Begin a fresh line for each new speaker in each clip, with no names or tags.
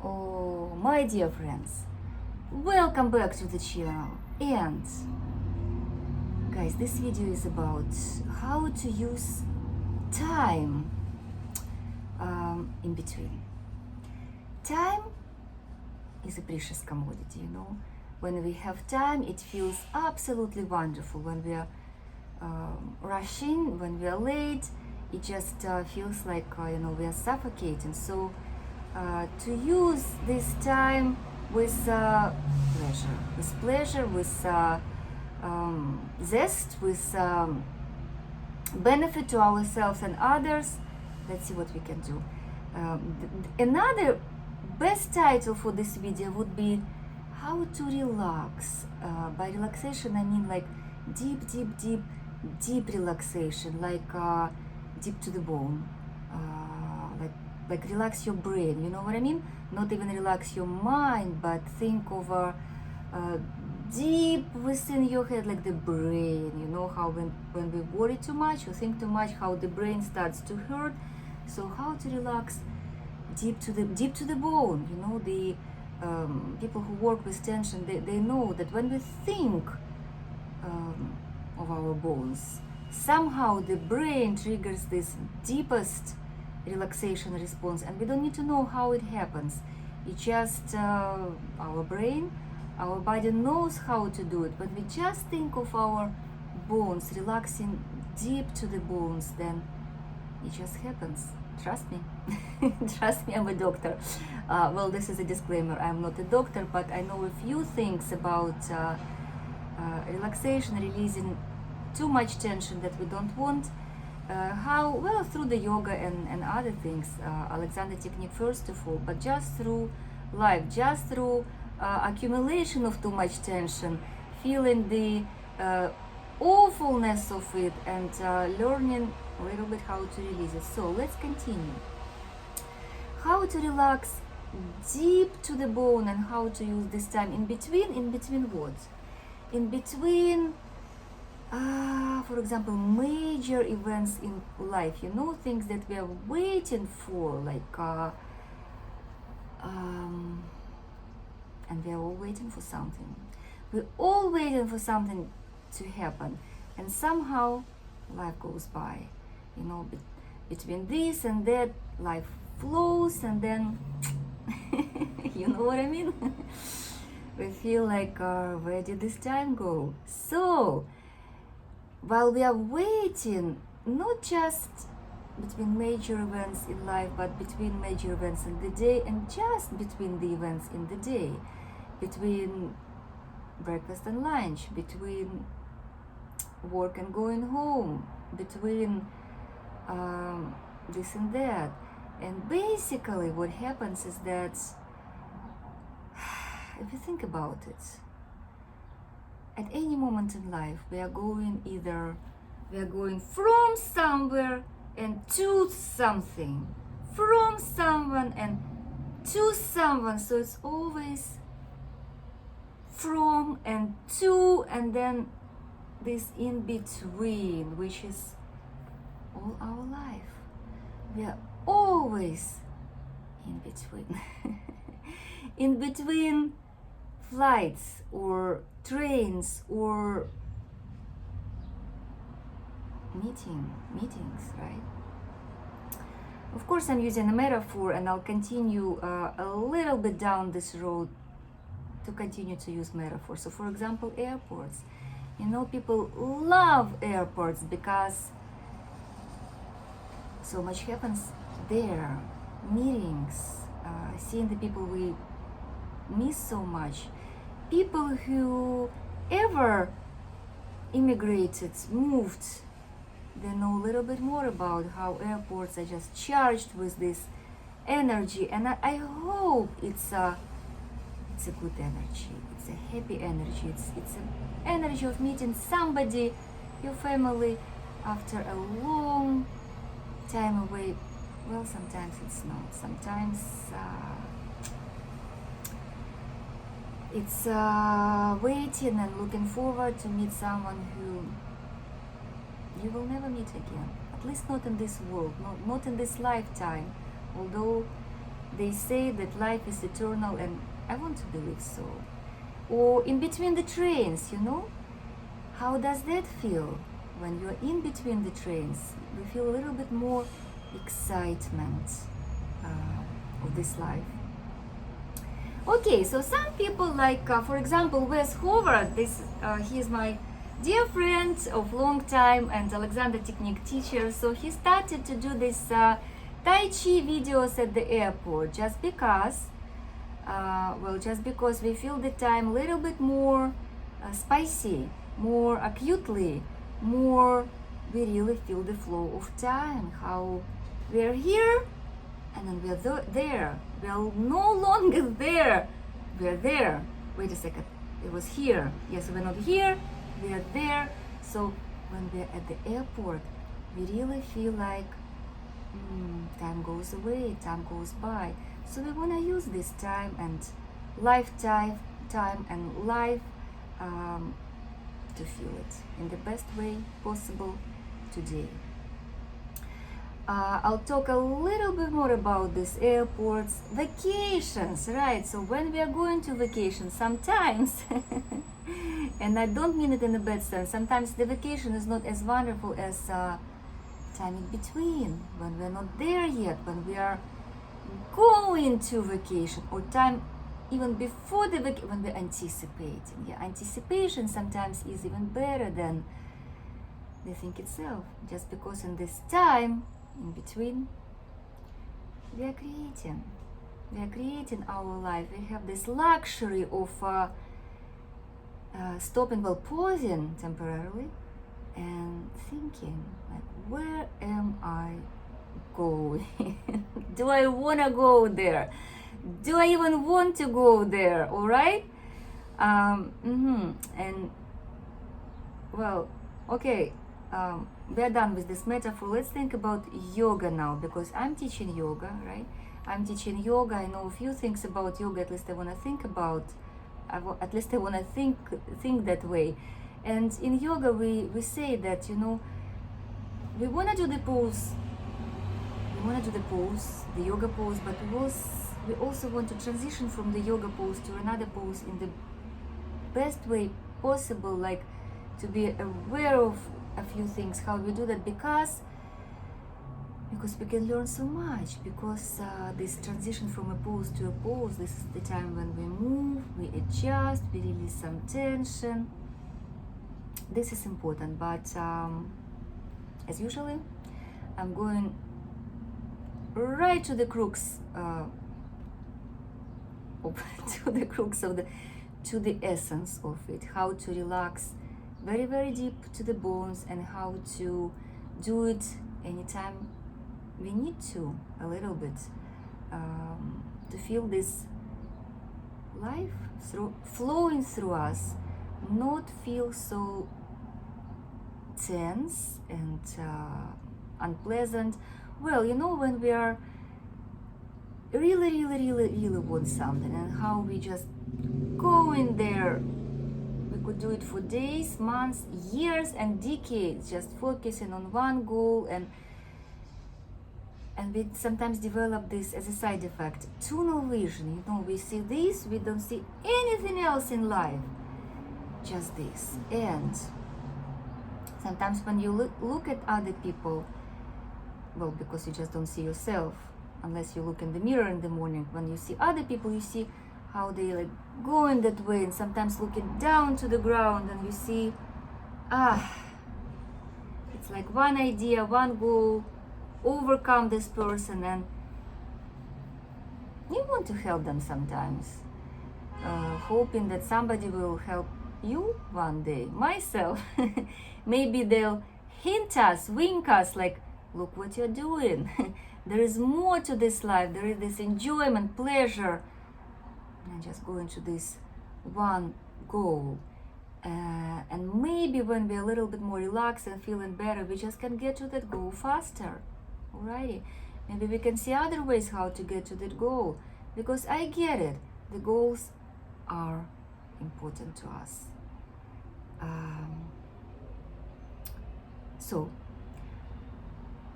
Oh, my dear friends, welcome back to the channel. And guys, this video is about how to use time in between. Time is a precious commodity, you know. When we have time, it feels absolutely wonderful. When we are rushing, when we are late, it just feels like we are suffocating. So to use this time with pleasure, with zest, with benefit to ourselves and others. Let's see what we can do. Another best title for this video would be how to relax. By relaxation I mean like deep relaxation, like deep to the bone, like relax your brain, you know what I mean? Not even relax your mind, but think over deep within your head, like the brain. You know how when we worry too much or think too much, how the brain starts to hurt. So how to relax deep to the bone. You know, the people who work with tension, they know that when we think of our bones, somehow the brain triggers this deepest relaxation response, and we don't need to know how it happens. It's just our brain, our body knows how to do it. When we just think of our bones relaxing deep to the bones, then it just happens. Trust me. Trust me, I'm a doctor. Well, this is a disclaimer. I'm not a doctor, but I know a few things about relaxation, releasing too much tension that we don't want. How? Well, through the yoga and other things, Alexander technique first of all, but just through life, just through accumulation of too much tension, feeling the awfulness of it, and learning a little bit how to release it. So let's continue. How to relax deep to the bone, and how to use this time in between. In between what? In between for example, major events in life, you know, things that we are waiting for, like and we are all waiting for something. We're all waiting for something to happen, and somehow life goes by, you know, between this and that, life flows, and then you know what I mean. We feel like, where did this time go? So while we are waiting, not just between major events in life, but between major events in the day, and just between the events in the day, between breakfast and lunch, between work and going home, between this and that. And basically what happens is that, if you think about it, at any moment in life, we are going from somewhere and to something, from someone and to someone. So it's always from and to, and then this in between, which is all our life. We are always in between. In between flights or trains or meetings, right? Of course, I'm using a metaphor, and I'll continue a little bit down this road to continue to use metaphors. So for example, airports. You know, people love airports because so much happens there. Meetings, seeing the people we miss so much. People who ever immigrated, moved, they know a little bit more about how airports are just charged with this energy, and I hope it's a good energy, it's a happy energy, it's an energy of meeting somebody, your family, after a long time away. Well, sometimes it's not, sometimes it's waiting and looking forward to meet someone who you will never meet again, at least not in this world, not in this lifetime. Although they say that life is eternal, and I want to believe so. Or in between the trains, you know? How does that feel? When you're in between the trains, we feel a little bit more excitement of this life. Okay, so some people like, for example, Wes Howard, he is my dear friend of long time and Alexander Technique teacher. So he started to do this Tai Chi videos at the airport just because, we feel the time a little bit more spicy, more acutely, more we really feel the flow of time, how we are here and then we're there. We are no longer there. We're there. Wait a second. It was here. Yes, we're not here. We are there. So when we're at the airport, we really feel like time goes away, time goes by. So we want to use this time and lifetime and life to feel it in the best way possible today. I'll talk a little bit more about these airports, vacations, right? So when we are going to vacation, sometimes, and I don't mean it in a bad sense, sometimes the vacation is not as wonderful as time in between, when we're not there yet, when we are going to vacation, or time even before the vacation, when we're anticipating. Yeah, anticipation sometimes is even better than the thing itself, just because in this time in between we are creating our life. We have this luxury of stopping, well, pausing temporarily and thinking, like, where am I going? Do I want to go there? Do I even want to go there? All right. And well, okay, we're done with this metaphor. Let's think about yoga now, because I'm teaching yoga, right? I'm teaching yoga. I know a few things about yoga. At least I want to think about. At least I want to think that way. And in yoga, we say that, you know, we want to do the pose. We want to do the pose, the yoga pose, but we also want to transition from the yoga pose to another pose in the best way possible, like to be aware of a few things, how we do that, because we can learn so much, because this transition from a pose to a pose, this is the time when we move, we adjust, we release some tension. This is important, but as usually, I'm going right to the crux to the essence of it, how to relax very, very deep to the bones, and how to do it anytime we need to, a little bit, to feel this life flowing through us, not feel so tense and unpleasant. Well, you know, when we are really want something, and how we just go in there. We could do it for days, months, years, and decades, just focusing on one goal, and we sometimes develop this as a side effect, tunnel vision. You know, we see this, we don't see anything else in life, just this. And sometimes when you look at other people, well, because you just don't see yourself unless you look in the mirror in the morning. When you see other people, you see how they like going that way, and sometimes looking down to the ground, and you see, it's like one idea, one goal, overcome this person, and you want to help them sometimes, hoping that somebody will help you one day. Myself, maybe they'll hint us, wink us, like, look what you're doing. There is more to this life. There is this enjoyment, pleasure, and just going to this one goal. And maybe when we're a little bit more relaxed and feeling better, we just can get to that goal faster. Alrighty. Maybe we can see other ways how to get to that goal. Because I get it. The goals are important to us. So,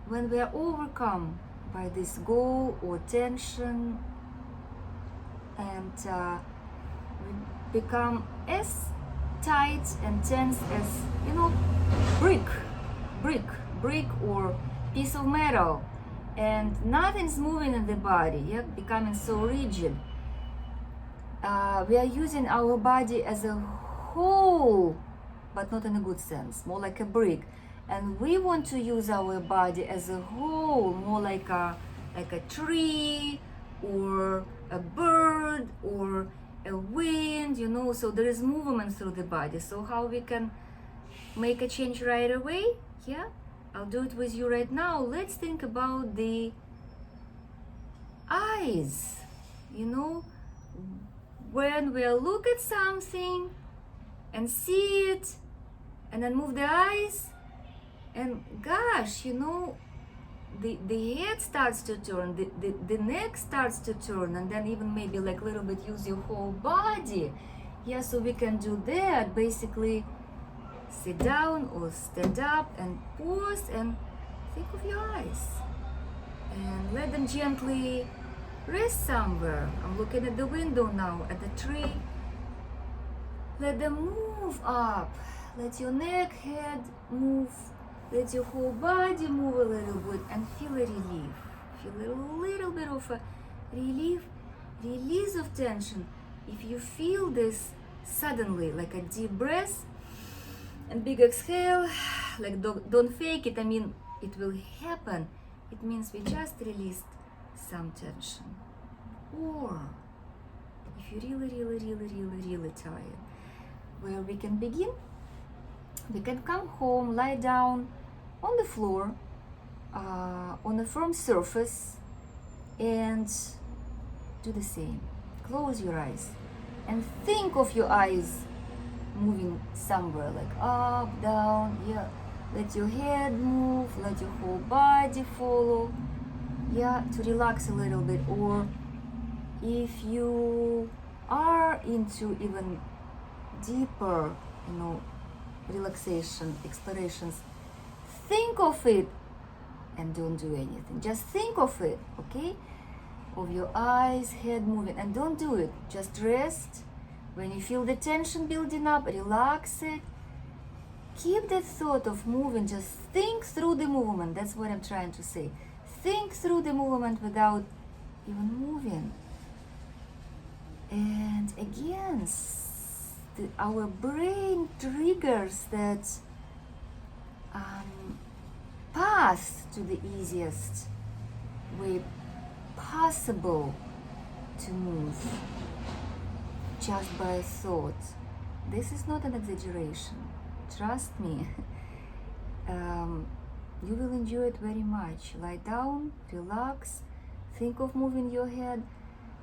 when we are overcome by this goal or tension, and we become as tight and tense as, you know, brick or piece of metal, and nothing's moving in the body, yeah, becoming so rigid. We are using our body as a whole, but not in a good sense, more like a brick. And we want to use our body as a whole, more like a tree or a bird or a wind, you know. So there is movement through the body. So how we can make a change right away? Yeah, I'll do it with you right now. Let's think about the eyes, you know. When we look at something and see it and then move the eyes, and gosh, you know, the head starts to turn, the neck starts to turn, and then even maybe like a little bit use your whole body. Yeah, so we can do that. Basically, sit down or stand up and pause and think of your eyes. And let them gently rest somewhere. I'm looking at the window now, at the tree. Let them move up. Let your neck, head move. Let your whole body move a little bit and feel a relief. Feel a little bit of a relief, release of tension. If you feel this suddenly, like a deep breath and big exhale, like don't fake it. I mean, it will happen. It means we just released some tension. Or if you're really tired, where we can begin, we can come home, lie down on the floor, on a firm surface, and do the same. Close your eyes and think of your eyes moving somewhere, like up, down. Yeah, let your head move, let your whole body follow. Yeah, to relax a little bit. Or if you are into even deeper, you know, relaxation explorations, think of it and don't do anything. Just think of it, okay? Of your eyes, head moving, and don't do it. Just rest. When you feel the tension building up, relax it. Keep that thought of moving. Just think through the movement. That's what I'm trying to say. Think through the movement without even moving. And again, our brain triggers that path to the easiest way possible to move just by thought. This is not an exaggeration. Trust me. You will enjoy it very much. Lie down, relax, think of moving your head,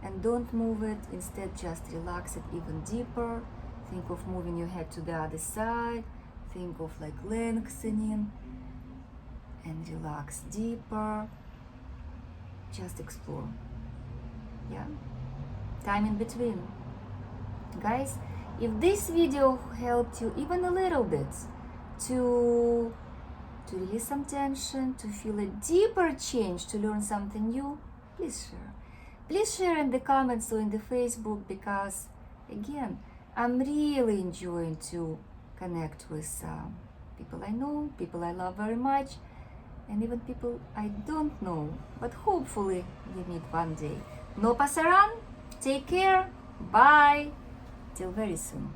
and don't move it. Instead, just relax it even deeper. Think of moving your head to the other side. Think of like lengthening and relax deeper. Just explore. Yeah. Time in between. Guys, if this video helped you even a little bit to release some tension, to feel a deeper change, to learn something new, please share. Please share in the comments or in the Facebook, because again, I'm really enjoying to connect with people I know, people I love very much, and even people I don't know, but hopefully we meet one day. No pasaran, take care, bye, till very soon.